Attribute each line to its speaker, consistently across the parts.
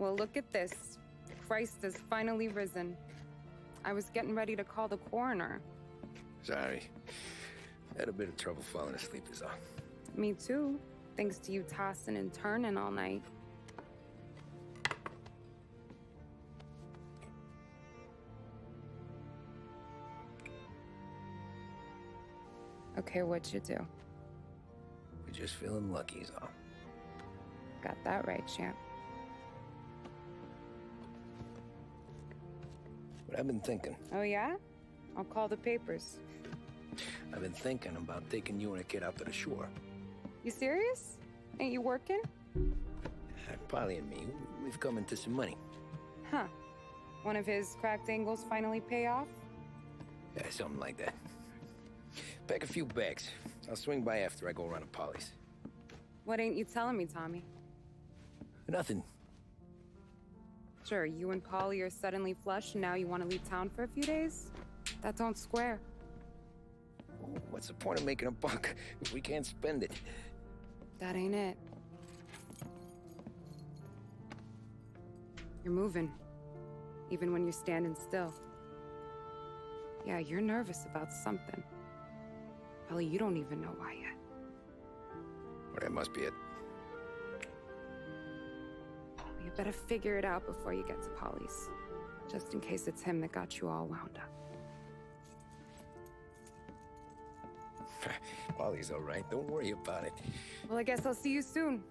Speaker 1: Well, look at this. Christ has finally risen. I was getting ready to call the coroner.
Speaker 2: Sorry. Had a bit of trouble falling asleep is all.
Speaker 1: Me too, thanks to you tossing and turning all night. Okay, what'd you do?
Speaker 2: We're just feeling lucky is all.
Speaker 1: Got that right, champ.
Speaker 2: But I've been thinking.
Speaker 1: Oh, yeah? I'll call the papers.
Speaker 2: I've been thinking about taking you and a kid out to the shore.
Speaker 1: You serious? Ain't you working?
Speaker 2: Polly and me, we've come into some money.
Speaker 1: Huh. One of his cracked angles finally pay off?
Speaker 2: Yeah, something like that. Pack a few bags. I'll swing by after I go around to Polly's.
Speaker 1: What ain't you telling me, Tommy?
Speaker 2: Nothing.
Speaker 1: Sure, you and Polly are suddenly flush and now you want to leave town for a few days? That don't square.
Speaker 2: What's the point of making a buck if we can't spend it?
Speaker 1: That ain't it. You're moving, even when you're standing still. Yeah, you're nervous about something. Polly, you don't even know why yet.
Speaker 2: Well, that must be it.
Speaker 1: You better figure it out before you get to Polly's. Just in case it's him that got you all wound up.
Speaker 2: Polly's all right. Don't worry about it.
Speaker 1: Well, I guess I'll see you soon.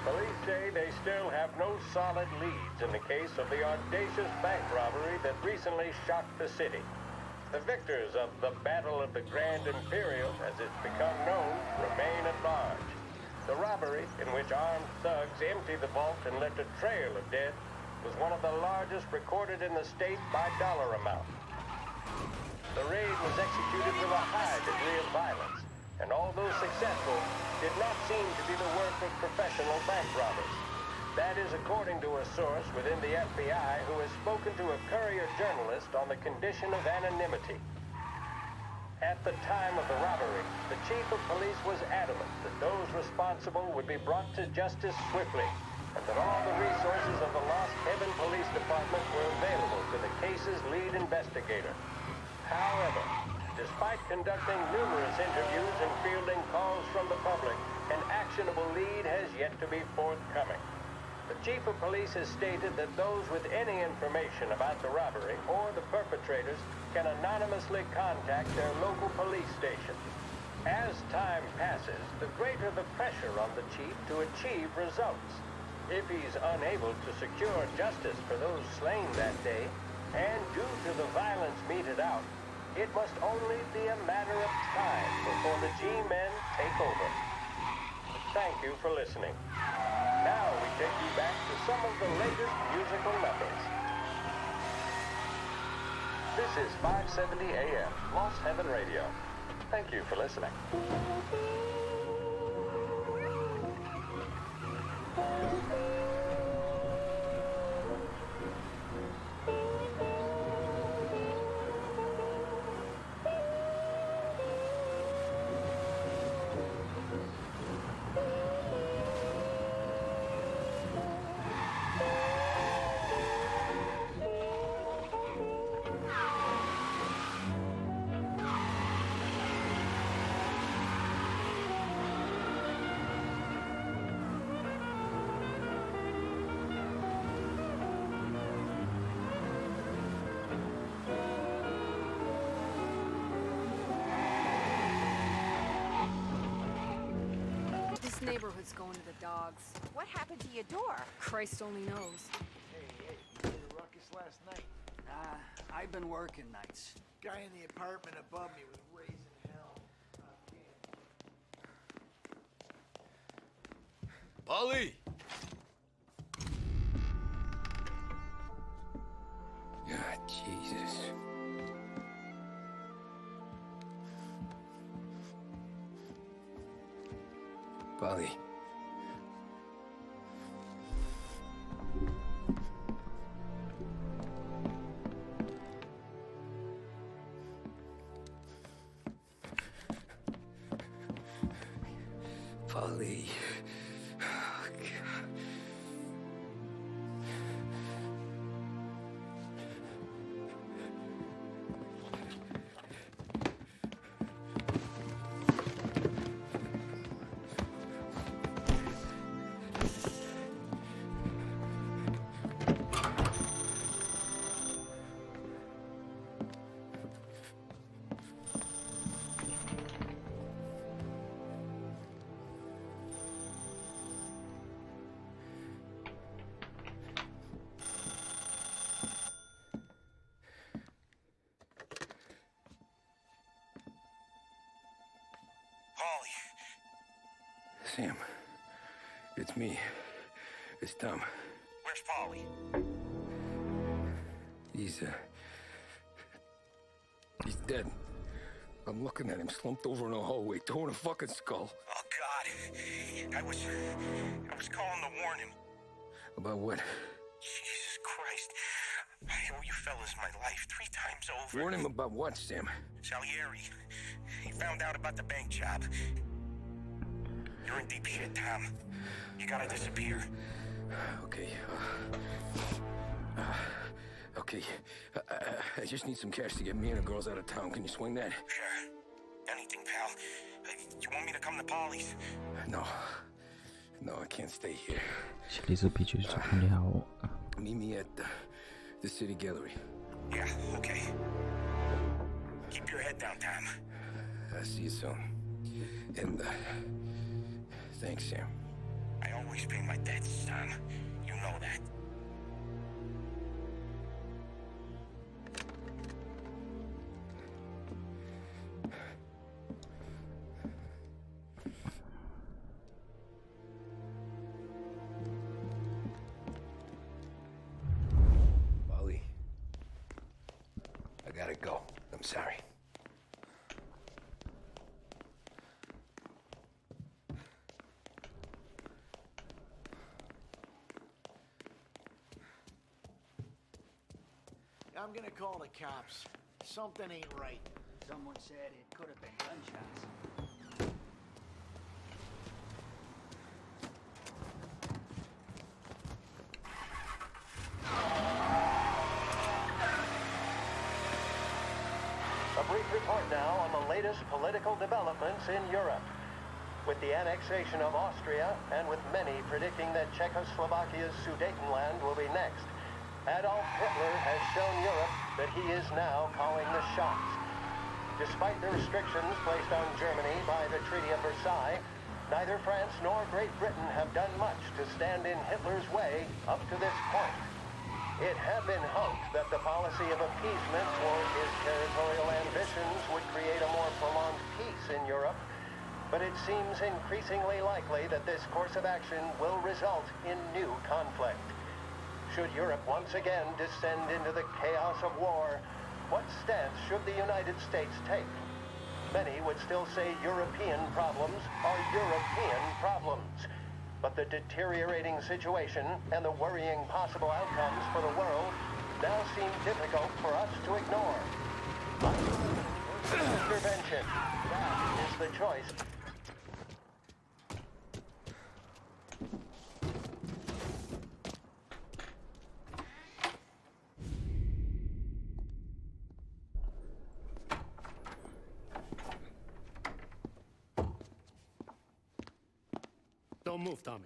Speaker 3: Police say they still have no solid leads in the case of the audacious bank robbery that recently shocked the city. The victors of the Battle of the Grand Imperial, as it's become known, remain at large. The robbery, in which armed thugs emptied the vault and left a trail of dead, was one of the largest recorded in the state by dollar amount. The raid was executed with a high degree of violence, and although successful, did not seem to be the work of professional bank robbers. That is according to a source within the FBI who has spoken to a Courier journalist on the condition of anonymity. At the time of the robbery, the chief of police was adamant that those responsible would be brought to justice swiftly, and that all the resources of the Lost Heaven Police Department were available to the case's lead investigator. However, despite conducting numerous interviews and fielding calls from the public, an actionable lead has yet to be forthcoming. The chief of police has stated that those with any information about the robbery or the perpetrators can anonymously contact their local police station. As time passes, the greater the pressure on the chief to achieve results. If he's unable to secure justice for those slain that day, and due to the violence meted out, it must only be a matter of time before the G-men take over. Thank you for listening. Now we take you back to some of the latest musical numbers. This is 570 AM, Lost Heaven Radio. Thank you for listening.
Speaker 4: This neighborhood's going to the dogs.
Speaker 5: What happened to your door?
Speaker 4: Christ only knows.
Speaker 6: Hey, you made a ruckus last night.
Speaker 7: I've been working nights.
Speaker 6: Guy in the apartment above me was raising hell.
Speaker 8: Polly!
Speaker 2: Polly. Polly. Oh, God. Sam, it's me. It's Tom.
Speaker 5: Where's Polly?
Speaker 2: He's dead. I'm looking at him slumped over in a hallway, torn a fucking skull.
Speaker 5: Oh, God. I was calling to warn him.
Speaker 2: About what?
Speaker 5: Jesus Christ. I owe you fellas my life 3 times over.
Speaker 2: Warn him about what, Sam?
Speaker 5: Salieri. He found out about the bank job. You're in deep shit, Tom. You gotta disappear.
Speaker 2: Okay. Okay. I just need some cash to get me and the girls out of town. Can you swing that?
Speaker 5: Sure. Anything, pal. You want me to come to Polly's?
Speaker 2: No. No, I can't stay here.
Speaker 8: 心理作弊就是这么了。
Speaker 2: Meet me at the city gallery.
Speaker 5: Yeah, okay. Keep your head down, Tom.
Speaker 2: I'll see you soon. And, thanks, Sam.
Speaker 5: I always pay my debts, Tom. You know that.
Speaker 2: Polly, I gotta go. I'm sorry.
Speaker 6: I'm gonna call the cops. Something ain't right.
Speaker 7: Someone said it could have been gunshots.
Speaker 3: A brief report now on the latest political developments in Europe. With the annexation of Austria, and with many predicting that Czechoslovakia's Sudetenland will be next, Adolf Hitler has shown Europe that he is now calling the shots. Despite the restrictions placed on Germany by the Treaty of Versailles, neither France nor Great Britain have done much to stand in Hitler's way up to this point. It had been hoped that the policy of appeasement toward his territorial ambitions would create a more prolonged peace in Europe, but it seems increasingly likely that this course of action will result in new conflict. Should Europe once again descend into the chaos of war, what stance should the United States take? Many would still say European problems are European problems. But the deteriorating situation and the worrying possible outcomes for the world now seem difficult for us to ignore. Intervention. That is the choice.
Speaker 9: Don't move, Tommy.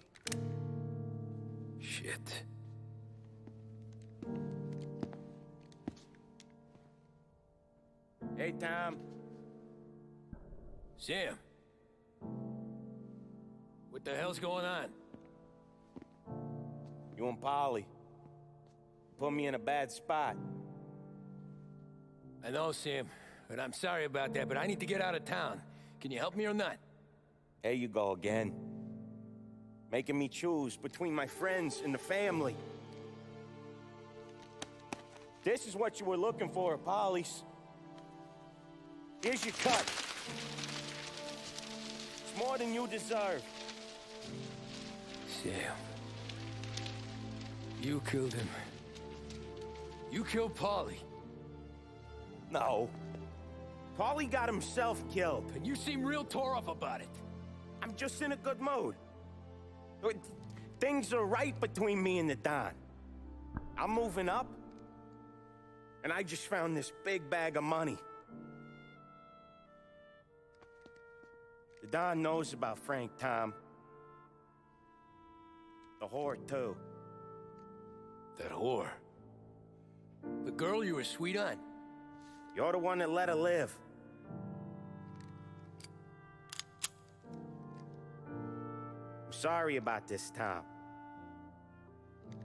Speaker 2: Shit.
Speaker 10: Hey, Tom.
Speaker 2: Sam. What the hell's going on?
Speaker 10: You and Polly put me in a bad spot.
Speaker 2: I know, Sam, but I'm sorry about that, but I need to get out of town. Can you help me or not?
Speaker 10: There you go again. Making me choose between my friends and the family. This is what you were looking for, Polly's. Here's your cut. It's more than you deserve.
Speaker 2: Damn. You killed him. You killed Paulie.
Speaker 10: No. Paulie got himself killed.
Speaker 2: And you seem real tore up about it.
Speaker 10: I'm just in a good mood. Things are right between me and the Don. I'm moving up. And I just found this big bag of money. The Don knows about Frank Tom. The whore, too.
Speaker 2: That whore? The girl you were sweet on?
Speaker 10: You're the one that let her live. I'm sorry about this, Tom.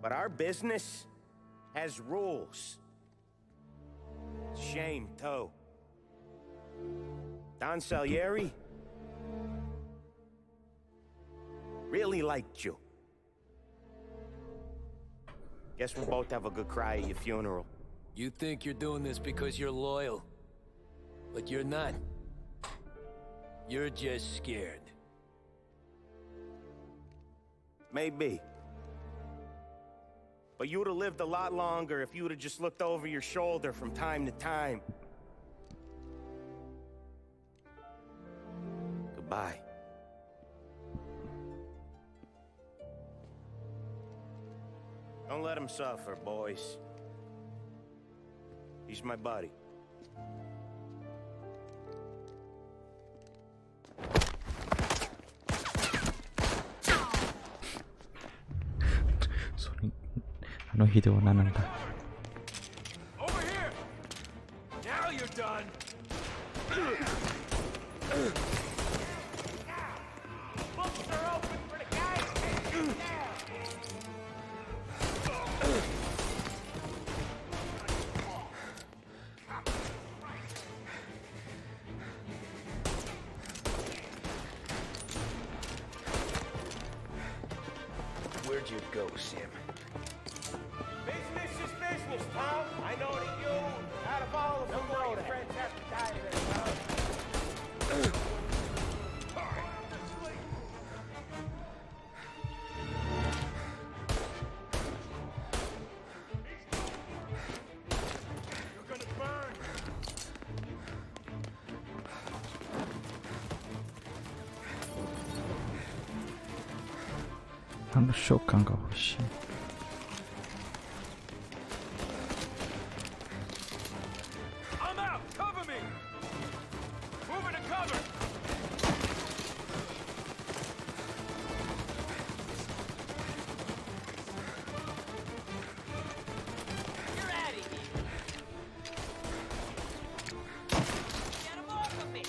Speaker 10: But our business has rules. Shame, too. Don Salieri really liked you. Guess we'll both have a good cry at your funeral.
Speaker 2: You think you're doing this because you're loyal. But you're not. You're just scared.
Speaker 10: Maybe. But you'd have lived a lot longer if you'd have just looked over your shoulder from time to time. Goodbye. Don't let him suffer, boys. He's my buddy.
Speaker 8: 소리 히데오 나난다.
Speaker 2: Over here! Now you're done!
Speaker 3: Books are open for the guys taking it down!
Speaker 2: Where'd you go, Sam?
Speaker 3: Business is business, Tom. I know that you, out of all of them, know your friends have to die today, Tom. You're gonna burn.
Speaker 8: 쇼kan가 혹시.
Speaker 2: I'm out! Cover me! Moving to cover!
Speaker 7: You're out of here. Get him off of me.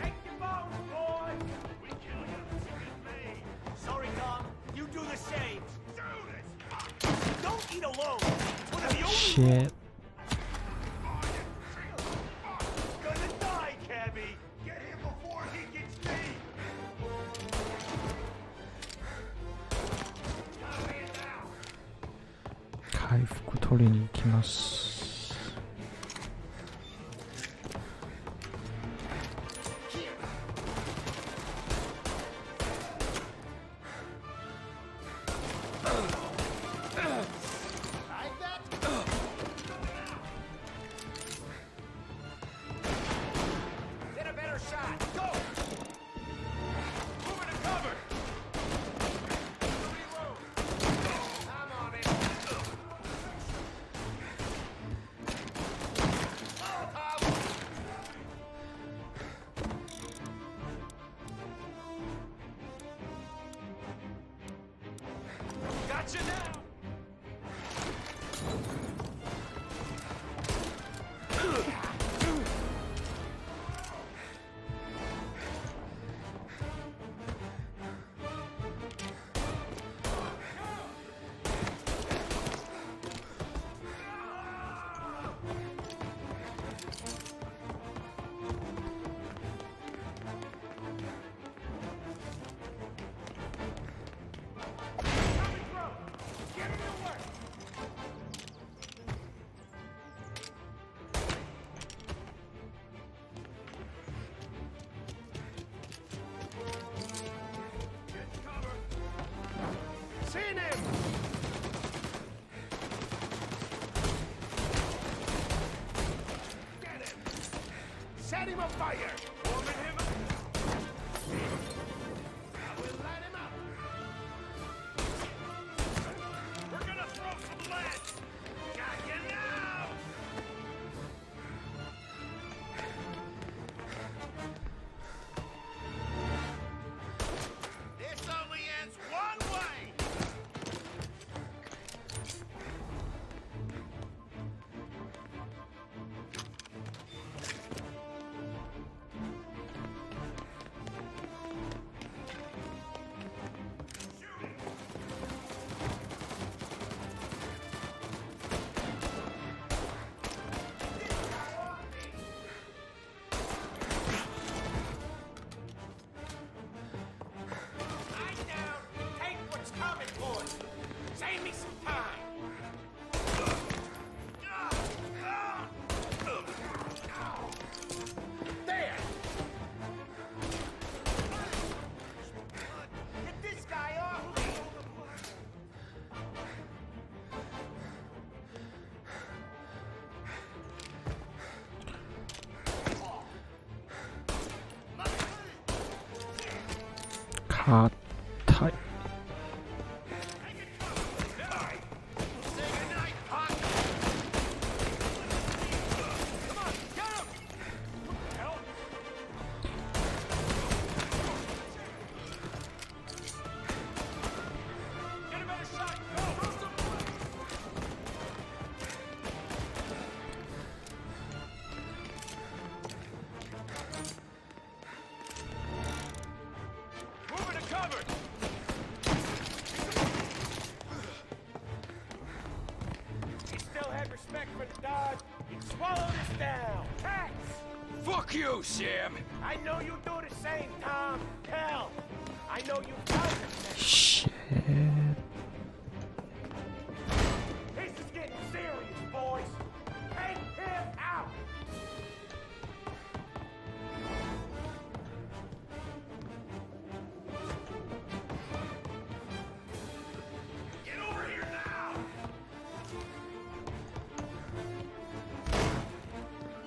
Speaker 3: Take your bones, boys! We kill you, it's me. Sorry, Tom. You do the same. Do this! Don't eat alone! One of the only
Speaker 8: Shit.
Speaker 3: gonna die, Cabby! Get him before he gets me!
Speaker 8: 가이프쿠 토리니 이키마스.
Speaker 3: Get a better shot! Go! Moving to cover! Reload! I'm on it! Oh, Tom! Gotcha now!
Speaker 10: Set him on fire! Warming him up! I will light him up! We're gonna throw some lead! Got you now! This only ends one way! Save me some time! There! Get this guy off me!
Speaker 8: 가 타이 Respect for the dog, you'd swallow this down. Tax!
Speaker 2: Fuck you, Sam!
Speaker 10: I know you do the same, Tom. Hell, I know you've done the same.
Speaker 8: Shit.
Speaker 10: This is getting serious, boys. Take him out! Get over here now!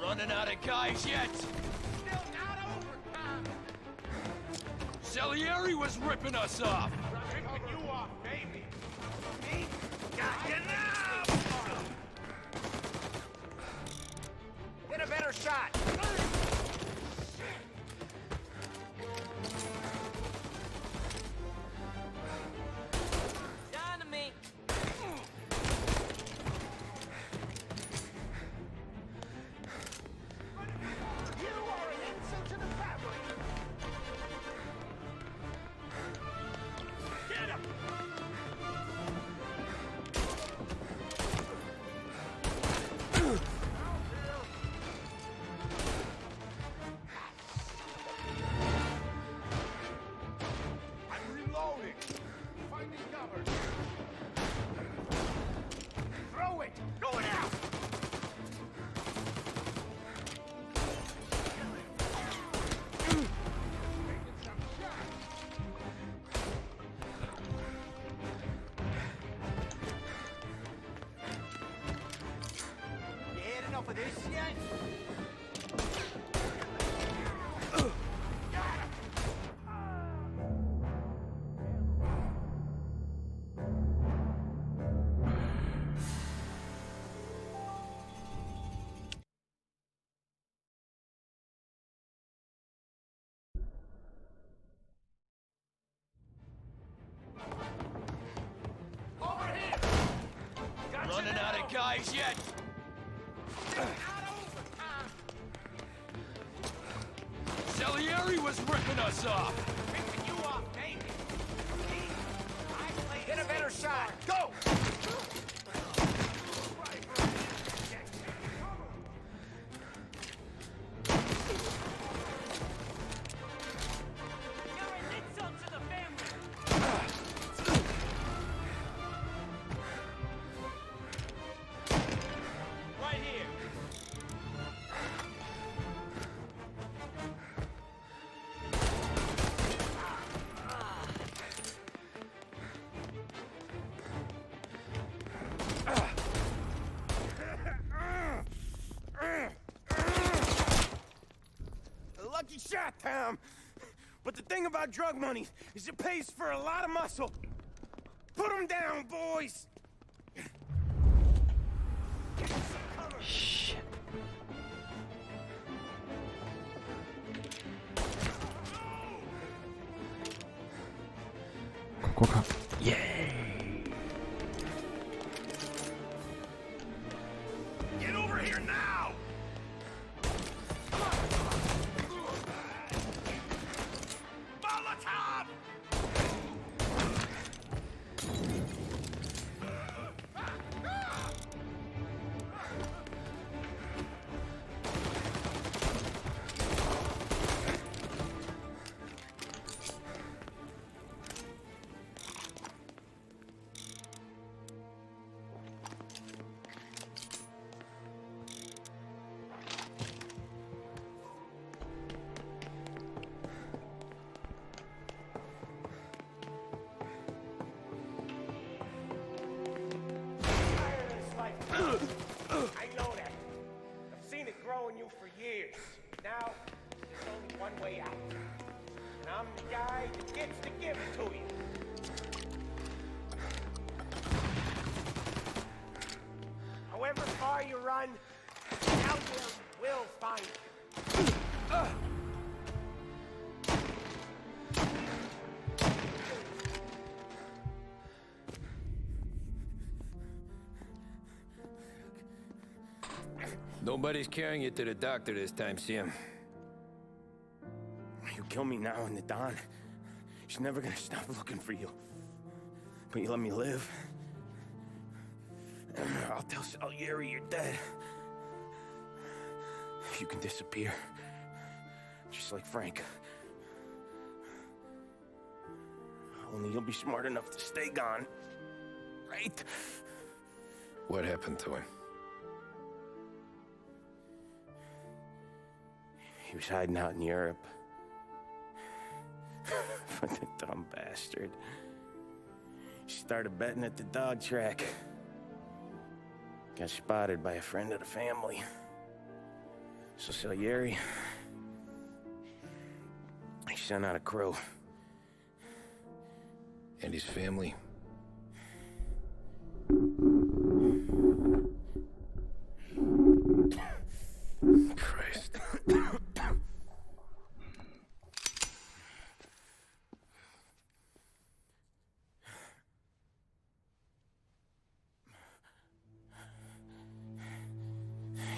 Speaker 2: Running out of guys yet?
Speaker 10: Still not over, Tom.
Speaker 2: Salieri was ripping us off!
Speaker 10: Ripping you off, baby. Me? Got you now! Get a better shot.
Speaker 4: Dynamite!
Speaker 10: You are an insult to the family. Get him! I'm reloading. Finding cover. Throw it! Going out! You had enough of this yet? Over here! Got
Speaker 2: Running
Speaker 10: you
Speaker 2: out
Speaker 10: now.
Speaker 2: of guys yet?
Speaker 10: Not over, Tom.
Speaker 2: Salieri was ripping us off!
Speaker 10: Ripping you off, baby. Me? I play Get a better shot. Go!
Speaker 4: You're an insult to the family!
Speaker 10: Right here. thing about drug money is it pays for a lot of muscle. Put them down, boys!
Speaker 11: Shit.
Speaker 10: Yay! Get over here now! Molotov!
Speaker 8: I know that. I've seen it grow in you for years. Now, there's only one way out. And I'm the guy that gets to give it to you. However far you run, out there will find you.
Speaker 2: Nobody's carrying you to the doctor this time, Sam.
Speaker 10: You kill me now in the dawn. She's never gonna stop looking for you. But you let me live. I'll tell Salieri you're dead. You can disappear. Just like Frank. Only you'll be smart enough to stay gone. Right?
Speaker 2: What happened to him?
Speaker 10: He was hiding out in Europe. But the dumb bastard. He started betting at the dog track. Got spotted by a friend of the family. So Salieri, he sent out a crew.
Speaker 2: And his family? Christ.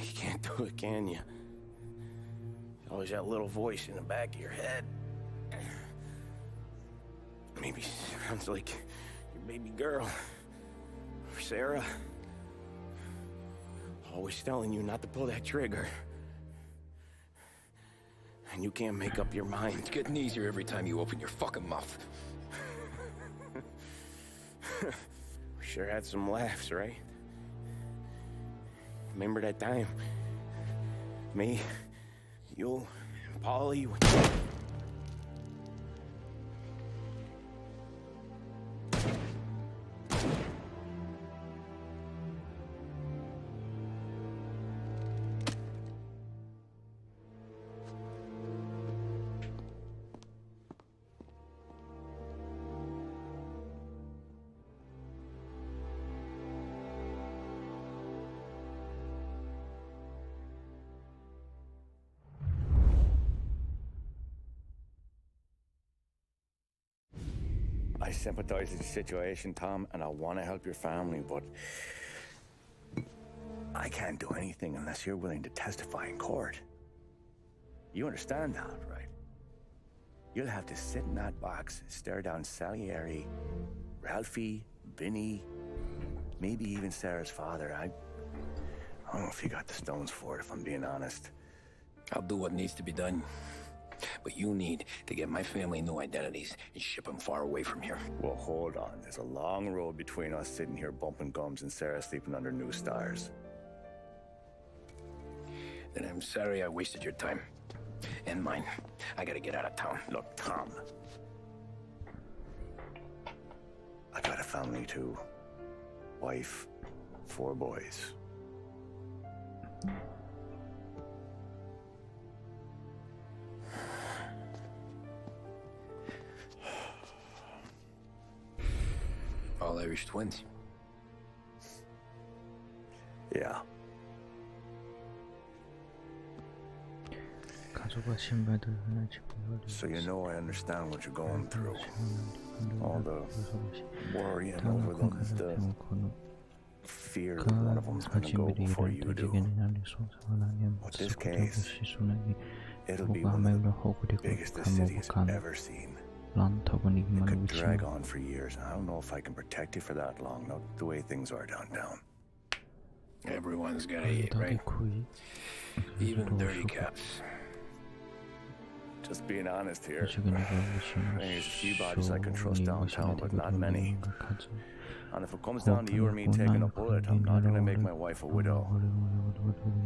Speaker 10: You can't do it, can you? Always that little voice in the back of your head. Maybe sounds like your baby girl. Or Sarah. Always telling you not to pull that trigger. And you can't make up your mind.
Speaker 2: It's getting easier every time you open your fucking mouth.
Speaker 10: We sure had some laughs, right? Remember that time? Me, you, and Paulie.
Speaker 12: I sympathize with the situation, Tom, and I want to help your family, but I can't do anything unless you're willing to testify in court. You understand that, right? You'll have to sit in that box, stare down Salieri, Ralphie, Vinny, maybe even Sarah's father. I don't know if you got the stones for it, if I'm being honest.
Speaker 2: I'll do what needs to be done. But you need to get my family new identities and ship them far away from here.
Speaker 12: Well, hold on. There's a long road between us sitting here bumping gums and Sarah sleeping under new stars.
Speaker 2: Then I'm sorry I wasted your time. And mine. I gotta get out of town.
Speaker 12: Look, Tom. I got a family too. Wife, 4 boys.
Speaker 2: all Irish twins.
Speaker 12: Yeah. So you know I understand what you're going through. All the worrying over them, the fear that one of them's gonna go before you do. But this case, it'll be one of the biggest this city has ever seen. It could drag on for years, and I don't know if I can protect you for that long, not the way things are downtown.
Speaker 2: Everyone's gotta eat, right? Even dirty cops.
Speaker 12: Just being honest here. There's a few bodies I can trust downtown, but not many. And if it comes down to you or me taking a bullet, I'm not gonna make my wife a widow.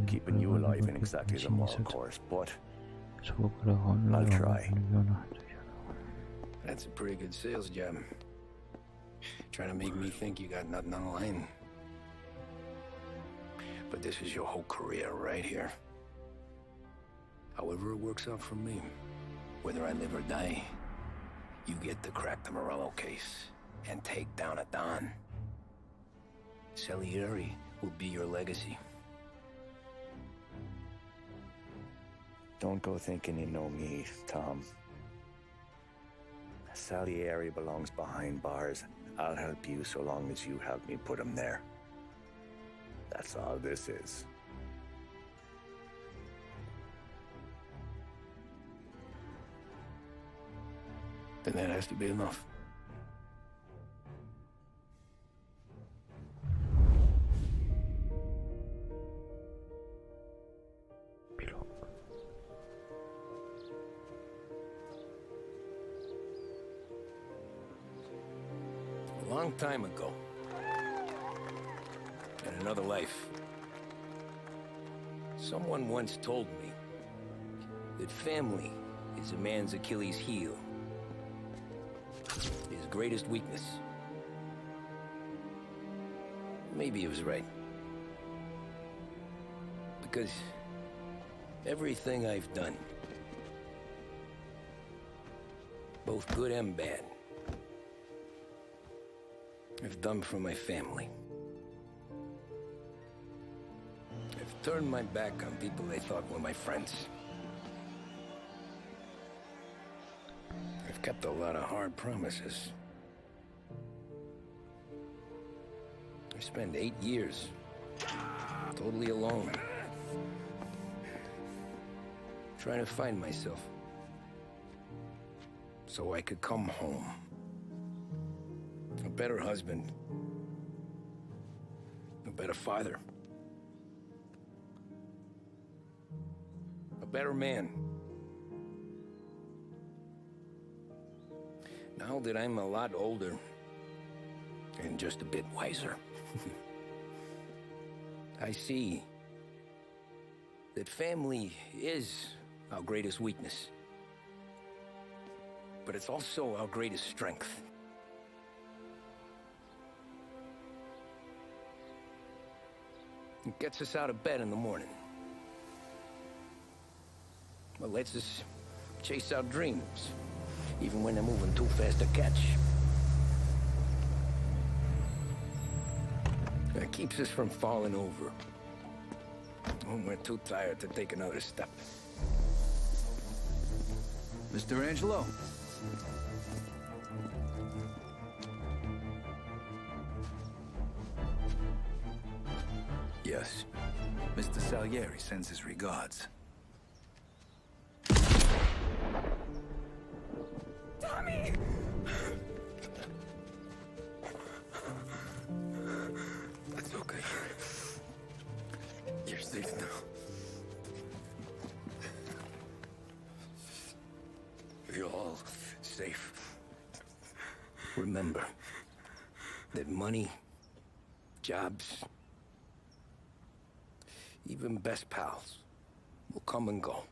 Speaker 12: Keeping you alive ain't exactly the moral course, but I'll try.
Speaker 2: That's a pretty good sales job. Trying to make me think you got nothing on the line. But this is your whole career right here. However it works out for me, whether I live or die, you get to crack the Morello case and take down a Don. Salieri will be your legacy.
Speaker 12: Don't go thinking you know me, Tom. Salieri belongs behind bars. I'll help you so long as you help me put him there. That's all this is.
Speaker 2: Then that has to be enough. A long time ago, in another life, someone once told me that family is a man's Achilles heel, his greatest weakness. Maybe he was right. Because everything I've done, both good and bad, I've done for my family. I've turned my back on people I thought were my friends. I've kept a lot of hard promises. I spent 8 years totally alone, trying to find myself so I could come home. A better husband, a better father, a better man. Now that I'm a lot older and just a bit wiser, I see that family is our greatest weakness, but it's also our greatest strength. It gets us out of bed in the morning. It lets us chase our dreams, even when they're moving too fast to catch. It keeps us from falling over when we're too tired to take another step.
Speaker 11: Mr. Angelo.
Speaker 2: Yes.
Speaker 11: Mr. Salieri sends his regards.
Speaker 8: Tommy!
Speaker 2: That's okay. You're safe now. You're all safe. Remember that money, jobs, even best pals will come and go.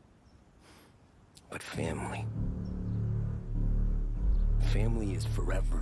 Speaker 2: But family is forever.